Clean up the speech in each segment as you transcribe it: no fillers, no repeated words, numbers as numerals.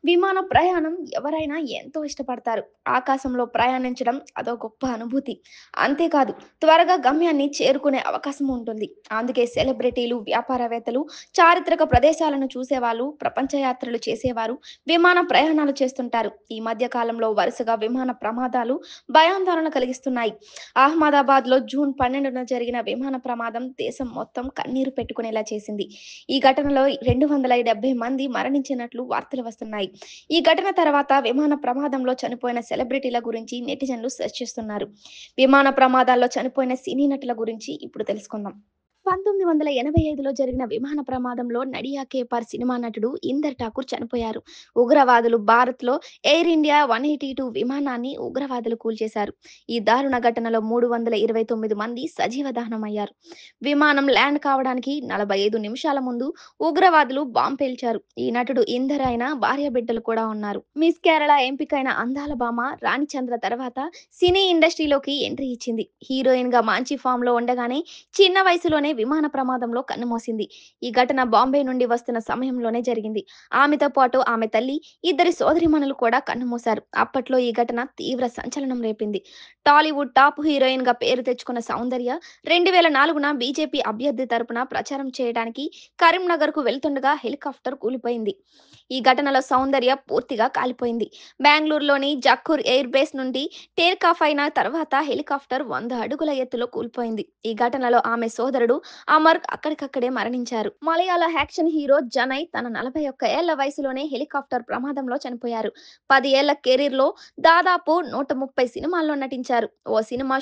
విమాన ప్రయాణం ఎవరైనా ఎంతో ఇష్టపడతారు. ఆకాశంలో ప్రయాణించడం అదో గొప్ప అనుభూతి. అంతేకాదు త్వరగా గమ్యాన్ని చేరుకునే అవకాశం ఉంటుంది. అందుకే సెలబ్రిటీలు, వ్యాపారవేత్తలు, చారిత్రక ప్రదేశాలను చూసేవాళ్ళు, ప్రపంచ యాత్రలు చేసేవారు విమాన ప్రయాణాలు చేస్తుంటారు. ఈ మధ్య కాలంలో వరుసగా విమాన ప్రమాదాలు భయాందోళన కలిగిస్తున్నాయి. అహ్మదాబాద్‌లో జూన్ 12న జరిగిన విమాన ప్రమాదం దేశం మొత్తం కన్నీరు పెట్టుకునేలా చేసింది. ఈ ఘటనలో 270 మంది మరణించినట్లు వార్తలు వస్తున్నాయి. ఈ ఘటన తర్వాత విమాన ప్రమాదంలో చనిపోయిన సెలబ్రిటీల గురించి నెటిజన్లు సెర్చ్ చేస్తున్నారు. విమాన ప్రమాదాల్లో చనిపోయిన సినీ నటుల గురించి ఇప్పుడు తెలుసుకుందాం. 1985లో జరిగిన విమాన ప్రమాదంలో నడియా కేపార్ సినిమా నటుడు ఇందర్ ఠాకూర్ చనిపోయారు. ఉగ్రవాదులు భారత్‌లో ఎయిర్ ఇండియా 182 విమానాన్ని ఉగ్రవాదులు కూల్చేశారు. ఈ దారుణ ఘటనలో 329 మంది సజీవ దహనమయ్యారు. విమానం ల్యాండ్ కావడానికి 45 నిమిషాల ముందు ఉగ్రవాదులు బాంబు పేల్చారు. ఈ నటుడు ఇందర్ అయిన భార్య బిడ్డలు కూడా ఉన్నారు. మిస్ కేరళ ఎంపికైన అందాల భామ రాణి చంద్ర తర్వాత సినీ ఇండస్ట్రీలోకి ఎంట్రీ ఇచ్చింది. హీరోయిన్‌గా మంచి ఫామ్‌లో ఉండగానే చిన్న వయసులోనే విమాన ప్రమాదంలో కన్నుమూసింది. ఈ ఘటన బాంబే నుండి వస్తున్న సమయంలోనే జరిగింది. ఆమెతో పాటు ఆమె తల్లి, ఇద్దరి సోదరీమణులు కూడా కన్నుమూశారు. అప్పట్లో ఈ ఘటన తీవ్ర సంచలనం రేపింది. టాలీవుడ్ టాప్ హీరోయిన్‌గా పేరు తెచ్చుకున్న సౌందర్య 2004న బీజేపీ అభ్యర్థి తరపున ప్రచారం చేయడానికి కరీంనగర్‌కు వెళ్తుండగా హెలికాప్టర్ కూలిపోయింది. ఈ ఘటనలో సౌందర్య పూర్తిగా కాలిపోయింది. బెంగుళూరులోని జక్కూర్ ఎయిర్ బేస్ నుండి టేకాఫ్ అయిన తర్వాత హెలికాప్టర్ 100 అడుగుల ఎత్తులో కూలిపోయింది. ఈ ఘటనలో ఆమె సోదరుడు అమర్ అక్కడికక్కడే మరణించారు. మలయాళ యాక్షన్ హీరో జనయ్ తన 41 ఏళ్ల వయసులోనే హెలికాప్టర్ ప్రమాదంలో చనిపోయారు. 10 ఏళ్ల కెరీర్‌లో దాదాపు 130 సినిమాల్లో నటించారు. ఓ సినిమా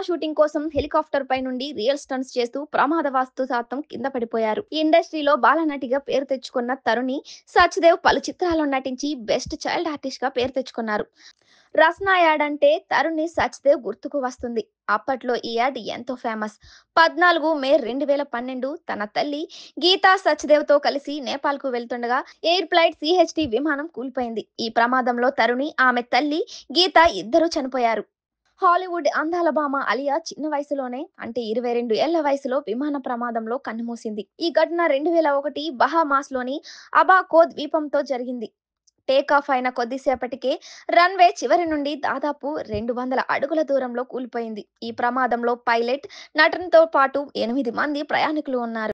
షూటింగ్ కోసం హెలికాప్టర్ పై నుండి రియల్ స్టంట్స్ చేస్తూ ప్రమాదవశాత్తు కింద పడిపోయారు. ఈ ఇండస్ట్రీలో బాలనటిగా పేరు తెచ్చుకున్న తరుణి సచ్దేవ్ పలు చిత్రాల్లో నటించి బెస్ట్ చైల్డ్ ఆర్టిస్ట్ గా పేరు తెచ్చుకున్నారు. రస్నా యాడ్ అంటే తరుణి సచ్దేవ్ గుర్తుకు వస్తుంది. అప్పట్లో ఈ యాడ్ ఎంతో ఫేమస్. 14 మే 2012 తన తల్లి గీతా సచ్దేవ్‌తో కలిసి నేపాల్‌కు వెళ్తుండగా ఎయిర్ ఫ్లైట్ సీహెచ్టీ విమానం కూలిపోయింది. ఈ ప్రమాదంలో తరుణి, ఆమె తల్లి గీత ఇద్దరూ చనిపోయారు. హాలీవుడ్ అందాల భామ అలియా చిన్న వయసులోనే అంటే 22 ఏళ్ల వయసులో విమాన ప్రమాదంలో కన్నుమూసింది. ఈ ఘటన 2001 బహామాస్‌లోని అబాకో ద్వీపంతో జరిగింది. టేకాఫ్ అయిన కొద్దిసేపటికే రన్వే చివరి నుండి దాదాపు 200 అడుగుల దూరంలో కూలిపోయింది. ఈ ప్రమాదంలో పైలట్, నటనతో పాటు 8 మంది ప్రయాణికులు ఉన్నారు.